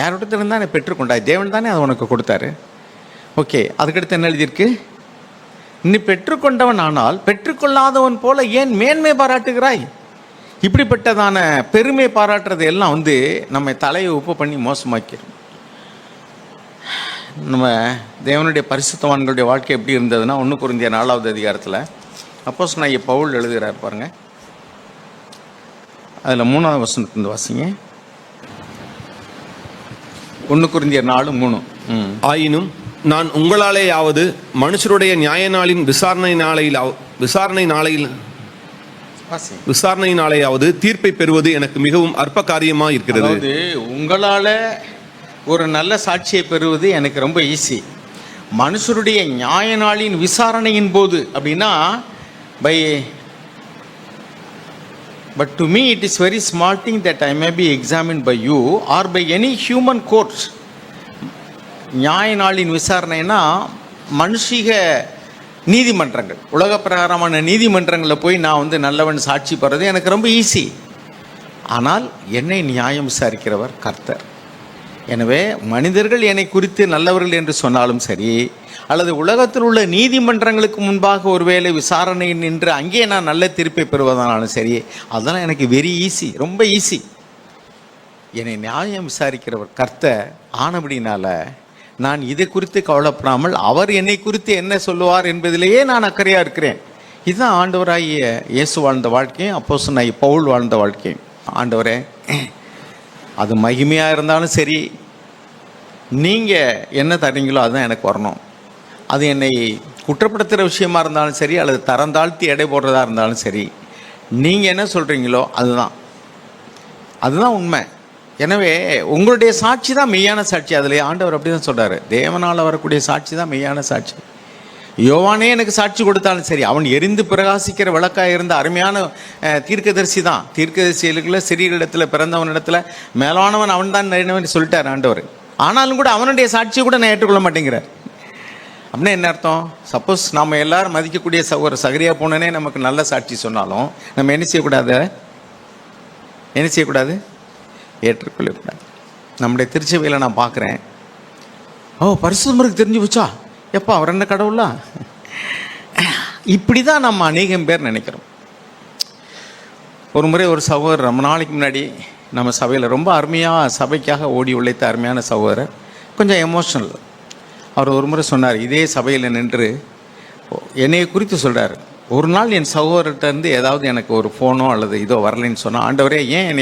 யாரோடத்திலிருந்து தானே பெற்றுக்கொண்டாய், தேவன் தானே அதை உனக்கு கொடுத்தாரு. ஓகே. அதுக்கடுத்து என்ன எழுதியிருக்கு, நீ பெற்றுக்கொண்டவன் ஆனால் பெற்றுக்கொள்ளாதவன் போல ஏன் மேன்மை பாராட்டுகிறாய்? இப்படிப்பட்டதான பெருமை பாராட்டுறது எல்லாம் வந்து நம்ம தலையை உப்பு பண்ணி மோசமாக்கிடும். நம்ம தேவனுடைய பரிசுத்தவான்களுடைய வாழ்க்கை எப்படி இருந்ததுன்னா 1 கொரிந்தியர் 4வது அதிகாரத்தில் அப்போஸ்தலனாகிய பவுல் எழுதுகிறார் பாருங்க. அதில் 3வது வசனத்திலிருந்து வாசிங்க. 1 கொரிந்தியர் 4:3. ஆயினும் நான் உங்களாலேயாவது மனுஷருடைய நியாய நாளின் விசாரணை நாளையாவது தீர்ப்பை பெறுவது எனக்கு மிகவும் அற்ப காரியமாக இருக்கிறது. அதாவது உங்களால் ஒரு நல்ல சாட்சியை பெறுவது எனக்கு ரொம்ப ஈஸி. மனுஷருடைய நியாய நாளின் விசாரணையின் போது அப்படின்னா but to me it is very small thing that I may be examined by you or by any human court. நியாய நாளின் விசாரணைன்னா மனுஷிக நீதிமன்றங்கள், உலக பிரகாரமான நீதிமன்றங்களில் போய் நான் வந்து நல்லவன் சாட்சி பெறது எனக்கு ரொம்ப ஈஸி. ஆனால் என்னை நியாயம் விசாரிக்கிறவர் கர்த்தர். எனவே மனிதர்கள் என்னை குறித்து நல்லவர்கள் என்று சொன்னாலும் சரி, அல்லது உலகத்தில் உள்ள நீதிமன்றங்களுக்கு முன்பாக ஒருவேளை விசாரணை நின்று அங்கே நான் நல்ல தீர்ப்பை பெறுவதானாலும் சரி, அதெல்லாம் எனக்கு வெரி ஈஸி, ரொம்ப ஈஸி. என்னை நியாயம் விசாரிக்கிறவர் கர்த்தர் ஆனபடினால நான் இதை குறித்து கவலைப்படாமல் அவர் என்னை குறித்து என்ன சொல்லுவார் என்பதிலேயே நான் அக்கறையாக இருக்கிறேன். இதுதான் ஆண்டவராகிய இயேசு வாழ்ந்த வாழ்க்கையும் அப்போஸ்தலனாகிய பவுல் வாழ்ந்த வாழ்க்கையும். ஆண்டவரே, அது மகிமையாக இருந்தாலும் சரி, நீங்கள் என்ன தரீங்களோ அதுதான் எனக்கு வரணும். அது என்னை குற்றப்படுத்துகிற விஷயமா இருந்தாலும் சரி, அல்லது தரம் தாழ்த்தி எடை போடுறதா இருந்தாலும் சரி, நீங்கள் என்ன சொல்கிறீங்களோ அதுதான் உண்மை. எனவே உங்களுடைய சாட்சி தான் மெய்யான சாட்சி. அதில் ஆண்டவர் அப்படி தான் சொல்கிறார், தேவனால் வரக்கூடிய சாட்சி தான் மெய்யான சாட்சி. யோவானே எனக்கு சாட்சி கொடுத்தாலும் சரி, அவன் எரிந்து பிரகாசிக்கிற விளக்காக இருந்த அருமையான தீர்க்கதரிசி தான். தீர்க்கதரிசிகளுக்குள்ள சிறியரிடத்தில் பிறந்தவனிடத்தில் மேலானவன் அவன் தான் சொல்லிட்டார் ஆண்டவர். ஆனாலும் கூட அவனுடைய சாட்சியை கூட நான் ஏற்றுக்கொள்ள மாட்டேங்கிறார். அப்படின்னா என்ன அர்த்தம்? சப்போஸ் நாம் எல்லாரும் மதிக்கக்கூடிய ஒரு சகரியா போனனே நமக்கு நல்ல சாட்சி சொன்னாலும் நம்ம என்ன செய்யக்கூடாது? ஏற்றுக்கொள்ளக்கூடாது. நம்முடைய திருச்சபையில் நான் பார்க்குறேன், பரிசுத்தருக்கு தெரிஞ்சு வச்சா எப்போ அவர் என்ன கடவுளா? இப்படி தான் நம்ம அநேகம் பேர் நினைக்கிறோம். ஒரு முறை ஒரு சகோதரர் ரொம்ப நாளைக்கு முன்னாடி நம்ம சபையில் ரொம்ப அருமையாக சபைக்காக ஓடி உழைத்த அருமையான சகோதரர், கொஞ்சம் எமோஷ்னல். அவர் ஒரு முறை சொன்னார், இதே சபையில் நின்று என்னையை குறித்து சொல்கிறார், ஒரு நாள் என் சகோதரர்கிட்டருந்து ஏதாவது எனக்கு ஒரு ஃபோனோ அல்லது இதோ வரலைன்னு சொன்னால், ஆண்டவரே ஏன்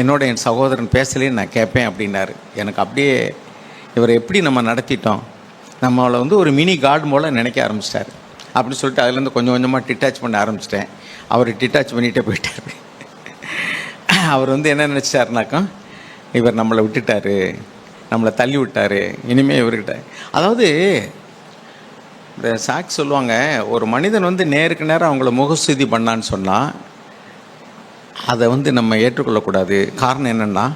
என்னோட என் சகோதரன் பேசலேன்னு நான் கேட்பேன் அப்படின்னாரு. எனக்கு அப்படியே இவரை எப்படி நம்ம நடத்திட்டோம், நம்மளை ஒரு மினி காட் போல் நினைக்க ஆரம்பிச்சிட்டார் அப்படின்னு சொல்லிட்டு அதுலேருந்து கொஞ்சம் கொஞ்சமாக டிட்டாச் பண்ண ஆரம்பிச்சிட்டேன். அவர் டிட்டாச் பண்ணிகிட்டே போயிட்டார். அவர் என்ன நினச்சிட்டாருனாக்கா, இவர் நம்மளை விட்டுட்டார், நம்மளை தள்ளி விட்டார், இனிமேல் இவர்கிட்ட. அதாவது இந்த சாக்ஸ் சொல்லுவாங்க, ஒரு மனிதன் நேருக்கு நேரம் அவங்கள முகஸ்துதி பண்ணான்னு சொன்னால் அதை நம்ம ஏற்றுக்கொள்ளக்கூடாது. காரணம் என்னென்னா,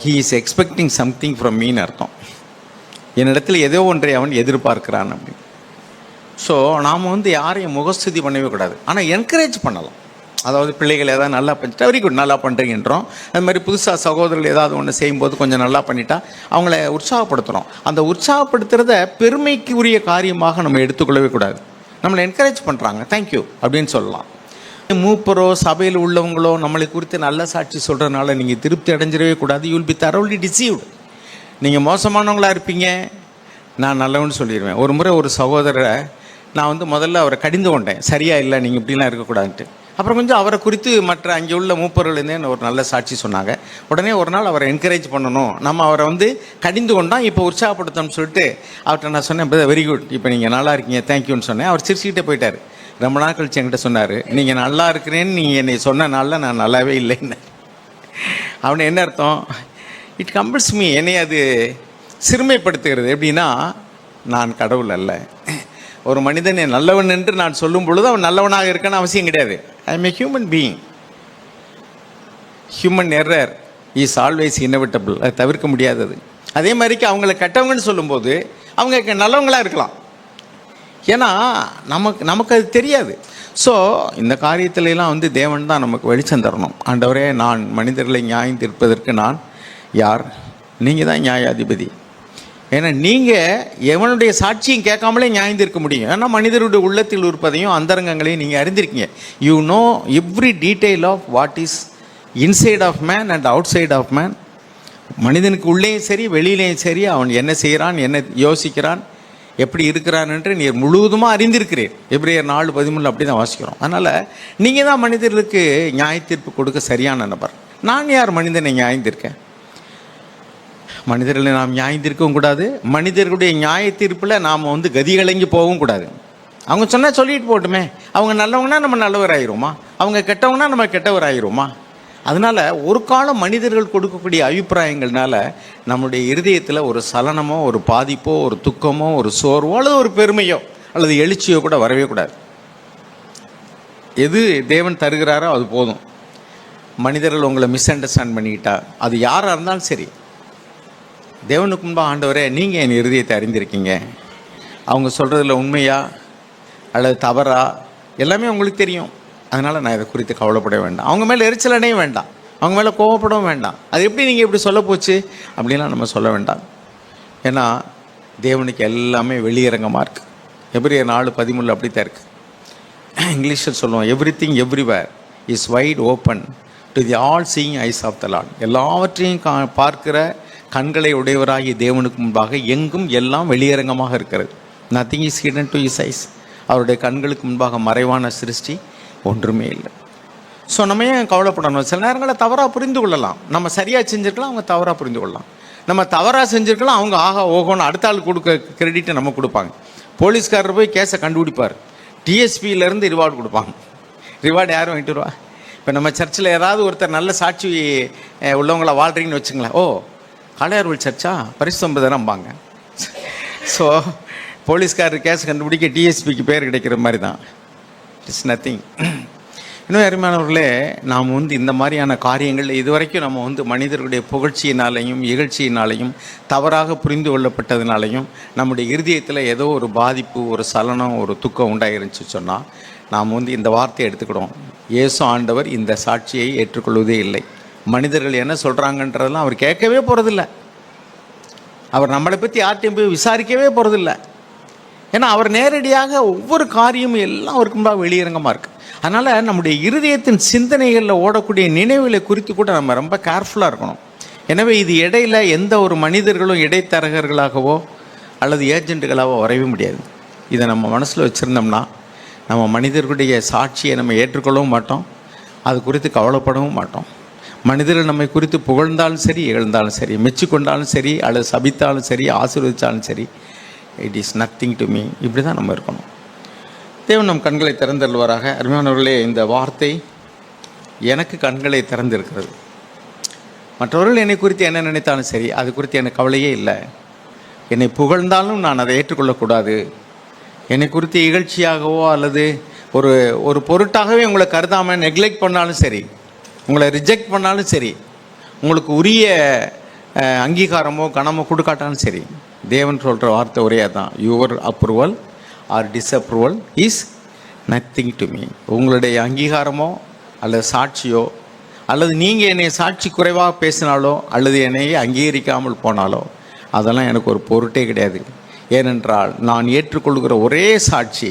he is expecting something from மீன்னு அர்த்தம். என்னிடத்தில் ஏதோ ஒன்றை அவன் எதிர்பார்க்கிறான் அப்படி. ஸோ நாம் யாரையும் முகஸ்துதி பண்ணவே கூடாது, ஆனால் என்கரேஜ் பண்ணலாம். அதாவது பிள்ளைகள் ஏதாவது நல்லா பண்ணிட்டா வெரி குட், நல்லா பண்ணுறீங்கன்றோம். அது மாதிரி புதுசாக சகோதரர்கள் ஏதாவது ஒன்று செய்யும்போது கொஞ்சம் நல்லா பண்ணிட்டா அவங்கள உற்சாகப்படுத்துகிறோம். அந்த உற்சாகப்படுத்துகிறத பெருமைக்கு உரிய காரியமாக நம்ம எடுத்துக்கொள்ளவே கூடாது. நம்மளை என்கரேஜ் பண்ணுறாங்க, தேங்க்யூ அப்படின்னு சொல்லலாம். மூப்பரோ சபையில் உள்ளவங்களோ நம்மளை குறித்து நல்ல சாட்சி சொல்கிறதுனால நீங்கள் திருப்தி அடைஞ்சிடவே கூடாது. You will be தரோலி deceived. நீங்கள் மோசமானவங்களாக இருப்பீங்க, நான் நல்லவன்னு சொல்லிடுவேன். ஒரு முறை ஒரு சகோதரரை நான் முதல்ல அவரை கடிந்து கொண்டேன், சரியா இல்லை, நீங்கள் இப்படிலாம் இருக்கக்கூடாதுன்ட்டு. அப்புறம் கொஞ்சம் அவரை குறித்து மற்ற அங்கே உள்ள மூப்பர்கள்லேருந்தே ஒரு நல்ல சாட்சி சொன்னாங்க. உடனே ஒரு நாள் அவரை என்கரேஜ் பண்ணணும், நம்ம அவரை கடிந்து கொண்டோம், இப்போ உற்சாகப்படுத்தணும்னு சொல்லிட்டு அவர்கிட்ட நான் சொன்னேன், வெரி குட், இப்போ நீங்கள் நல்லா இருக்கீங்க, தேங்க்யூன்னு சொன்னேன். அவர் சிரிச்சுக்கிட்டே போயிட்டார். ரொம்ப நாள் கழிச்சு என்கிட்ட சொன்னார், நீங்கள் நல்லா இருக்கிறேன்னு நீங்கள் என்னை சொன்ன நாளில் நான் நல்லாவே இல்லைன்னு. அவனு என்ன அர்த்தம், இட் கம்பல்ஸ் மீ, என்னை அது சிறுமைப்படுத்துகிறது. எப்படின்னா, நான் கடவுள் அல்ல. ஒரு மனிதன் நல்லவன் என்று நான் சொல்லும் பொழுது அவன் நல்லவனாக இருக்கான்னு அவசியம் கிடையாது. I M A human being. Human error is always inevitable, அது தவிர்க்க முடியாதது. அதே மாதிரிக்கு அவங்கள கெட்டவங்கன்னு சொல்லும்போது அவங்க நல்லவங்களாக இருக்கலாம், ஏன்னா நமக்கு அது தெரியாது. ஸோ இந்த காரியத்திலலாம் தேவன் தான் நமக்கு வெளிச்சம் தரணும். ஆண்டவரே, நான் மனிதர்களை நியாயம் தீர்ப்பதற்கு நான் யார்? நீங்கள் தான் நியாயாதிபதி. ஏன்னா நீங்கள் எவனுடைய சாட்சியும் கேட்காமலே நியாயம் தீர்க்க முடியும். ஏன்னா மனிதருடைய உள்ளத்தில் இருப்பதையும் அந்தரங்கங்களையும் நீங்கள் அறிந்திருக்கீங்க. You know every detail of what is inside of man and outside of man. மனிதனுக்கு உள்ளேயும் சரி வெளியிலேயும் சரி அவன் என்ன செய்கிறான், என்ன யோசிக்கிறான், எப்படி இருக்கிறான் என்று நீர் முழுவதுமாக அறிந்திருக்கிறீர். எபிரேயர் 4:13 அப்படி தான் வாசிக்கிறோம். அதனால் நீங்கள் தான் மனிதர்களுக்கு நியாய தீர்ப்பு கொடுக்க சரியான நபர். நான் யார் மனிதனை நியாயம் தீர்க்க? மனிதர்களை நாம் நியாயம் தீர்க்கவும் கூடாது, மனிதர்களுடைய நியாய தீர்ப்பில் நாம் கதிகலங்கி போகவும் கூடாது. அவங்க சொன்னால் சொல்லிட்டு போட்டுமே, அவங்க நல்லவங்கன்னா நம்ம நல்லவர் ஆகிருமா, அவங்க கெட்டவங்கன்னா நம்ம கெட்டவர் ஆகிருமா? அதனால் ஒரு காலம் மனிதர்கள் கொடுக்கக்கூடிய அபிப்பிராயங்கள்னால நம்முடைய இருதயத்தில் ஒரு சலனமோ, ஒரு பாதிப்போ, ஒரு துக்கமோ, ஒரு சோர்வோ அல்லது ஒரு பெருமையோ அல்லது எழுச்சியோ கூட வரவே கூடாது. எது தேவன் தருகிறாரோ அது போதும். மனிதர்கள் உங்களை மிஸ் அண்டர்ஸ்டாண்ட் பண்ணிக்கிட்டா, அது யாராக இருந்தாலும் சரி, தேவனுக்கு முன்பாக ஆண்டவரே, நீங்கள் என் இருதயத்தை அறிந்திருக்கீங்க, அவங்க சொல்கிறதுல உண்மையா அல்லது தவறா எல்லாமே உங்களுக்கு தெரியும். அதனால் நான் இதை குறித்து கவலைப்பட வேண்டாம், அவங்க மேலே எரிச்சல் அடைய வேண்டாம், அவங்க மேலே கோவப்படவும் வேண்டாம். அது எப்படி நீங்கள் இப்படி சொல்ல போச்சு அப்படின்லாம் நம்ம சொல்ல வேண்டாம். ஏன்னா தேவனுக்கு எல்லாமே வெளியரங்கமாக இருக்குது. எபிரேயர் 4:13 அப்படி தான் இருக்குது. இங்கிலீஷில் சொல்லுவோம், everything everywhere is wide open to the all seeing eyes of the Lord. எல்லாவற்றையும் பார்க்கிற கண்களை உடையவராகிய தேவனுக்கு முன்பாக எங்கும் எல்லாம் வெளியரங்கமாக இருக்கிறது. Nothing is hidden to his eyes. அவருடைய கண்களுக்கு முன்பாக மறைவான சிருஷ்டி ஒன்றுமே இல்லை. ஸோ நம்ம ஏன் கவலைப்படணும்? சில நேரங்களில் தவறாக புரிந்து கொள்ளலாம். நம்ம சரியாக செஞ்சுருக்கலாம், அவங்க தவறாக புரிந்து கொள்ளலாம். நம்ம தவறாக செஞ்சுருக்கலாம், அவங்க ஆகா ஓகோன்னு அடுத்த ஆள் கொடுக்க கிரெடிட்டை நம்ம கொடுப்பாங்க. போலீஸ்காரர் போய் கேஸை கண்டுபிடிப்பார், டிஎஸ்பியிலேருந்து ரிவார்டு கொடுப்பாங்க. ரிவார்டு யாரும் வாங்கிட்டு வருவா? இப்போ நம்ம சர்ச்சில் ஏதாவது ஒருத்தர் நல்ல சாட்சி உள்ளவங்கள வாழ்கிறீங்கன்னு வச்சுங்களேன், ஓ காளையார்வல் சர்ச்சா பரிசுத்தம்பதானம்பாங்க. ஸோ போலீஸ்காரர் கேஸ் கண்டுபிடிக்க டிஎஸ்பிக்கு பேர் கிடைக்கிற மாதிரி தான். It's nothing. இன்னும் அருமையானவர்களே, நாம் இந்த மாதிரியான காரியங்கள் இதுவரைக்கும் நம்ம மனிதர்களுடைய புகழ்ச்சியினாலையும் இகழ்ச்சியினாலையும் தவறாக புரிந்து கொள்ளப்பட்டதுனாலையும் நம்முடைய இருதயத்தில் ஏதோ ஒரு பாதிப்பு, ஒரு சலனம், ஒரு துக்கம் உண்டாயிருந்துச்சு சொன்னால் நாம் இந்த வார்த்தையை எடுத்துக்கிடுவோம். இயேசு ஆண்டவர் இந்த சாட்சியை ஏற்றுக்கொள்வதே இல்லை. மனிதர்கள் என்ன சொல்கிறாங்கன்றதெல்லாம் அவர் கேட்கவே போகிறதில்ல. அவர் நம்மளை பற்றி யார்ட்டையும் போய் விசாரிக்கவே போகிறதில்ல. ஏன்னா அவர் நேரடியாக ஒவ்வொரு காரியமும் எல்லாம் அவருக்கு முன்பாக வெளியரங்கமாக இருக்குது. அதனால் நம்முடைய இருதயத்தின் சிந்தனைகளில் ஓடக்கூடிய நினைவுகளை குறித்து கூட நம்ம ரொம்ப கேர்ஃபுல்லாக இருக்கணும். எனவே இது இடையில் எந்த ஒரு மனிதர்களும் இடைத்தரகர்களாகவோ அல்லது ஏஜென்ட்டுகளாகவோ வரவே முடியாது. இதை நம்ம மனசில் வச்சுருந்தோம்னா நம்ம மனிதர்களுடைய சாட்சியை நம்ம ஏற்றுக்கொள்ளவும் மாட்டோம், அது குறித்து கவலைப்படவும் மாட்டோம். மனிதர்கள் நம்மை குறித்து புகழ்ந்தாலும் சரி, இகழ்ந்தாலும் சரி, மெச்சிக்கொண்டாலும் சரி, அல்லது சபித்தாலும் சரி, ஆசீர்வதித்தாலும் சரி, it is nothing to me. இப்படி தான் நம்ம இருக்கணும். தேவன் நம் கண்களை திறந்தருள்வாராக. அருமையானவர்களே, இந்த வார்த்தை எனக்கு கண்களை திறந்திருக்கிறது. மற்றவர்கள் என்னை குறித்து என்ன நினைத்தாலும் சரி, அது குறித்து எனக்கு கவலையே இல்லை. என்னை புகழ்ந்தாலும் நான் அதை ஏற்றுக்கொள்ளக்கூடாது. என்னை குறித்து இகழ்ச்சியாகவோ அல்லது ஒரு பொருட்டாகவே உங்களை கருதாமல் நெக்லெக்ட் பண்ணாலும் சரி, உங்களை ரிஜெக்ட் பண்ணாலும் சரி, உங்களுக்கு உரிய அங்கீகாரமோ கனமோ கொடுக்காட்டாலும் சரி, தேவன் சொல்கிற வார்த்தை ஒரே தான், your approval or disapproval is nothing to me. உங்களுடைய அங்கீகாரமோ அல்லது சாட்சியோ அல்லது நீங்கள் என்னை சாட்சி குறைவாக பேசினாலோ அல்லது என்னையே அங்கீகரிக்காமல் போனாலோ அதெல்லாம் எனக்கு ஒரு பொருட்டே கிடையாது. ஏனென்றால் நான் ஏற்றுக்கொள்கிற ஒரே சாட்சி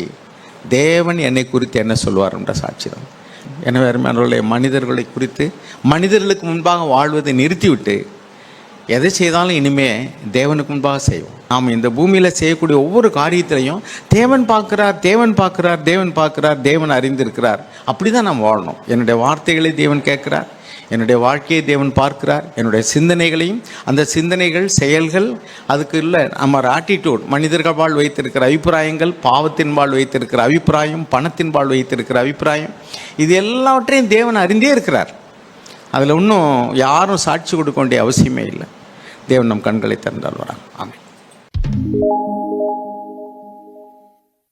தேவன் என்னை குறித்து என்ன சொல்வார் என்ற சாட்சி தான். எனவே அருமையானவர்களே, மனிதர்களை குறித்து மனிதர்களுக்கு முன்பாக வாழ்வதை நிறுத்திவிட்டு எதை செய்தாலும் இனிமேல் தேவனுக்கு முன்பாக செய்வோம். நாம் இந்த பூமியில் செய்யக்கூடிய ஒவ்வொரு காரியத்திலையும் தேவன் பார்க்குறார், தேவன் பார்க்குறார், தேவன் பார்க்குறார், தேவன் அறிந்திருக்கிறார். அப்படி தான் நாம் வாழணும். என்னுடைய வார்த்தைகளை தேவன் கேட்குறார், என்னுடைய வாழ்க்கையை தேவன் பார்க்கிறார், என்னுடைய சிந்தனைகளையும் அந்த சிந்தனைகள் செயல்கள் அதுக்கு இல்லை நம்ம ஆட்டிடியூட், மனிதர்கள் வாழ் வைத்திருக்கிற அபிப்பிராயங்கள், பாவத்தின் வாழ் வைத்திருக்கிற அபிப்பிராயம், பணத்தின் வாழ் வைத்திருக்கிற அபிப்பிராயம், இது எல்லாவற்றையும் தேவன் அறிந்தே இருக்கிறார். அதில் இன்னும் யாரும் சாட்சி கொடுக்க வேண்டிய அவசியமே இல்லை. தேவன் நம் கண்களை திறந்தால் வராங்க. ஆமென்.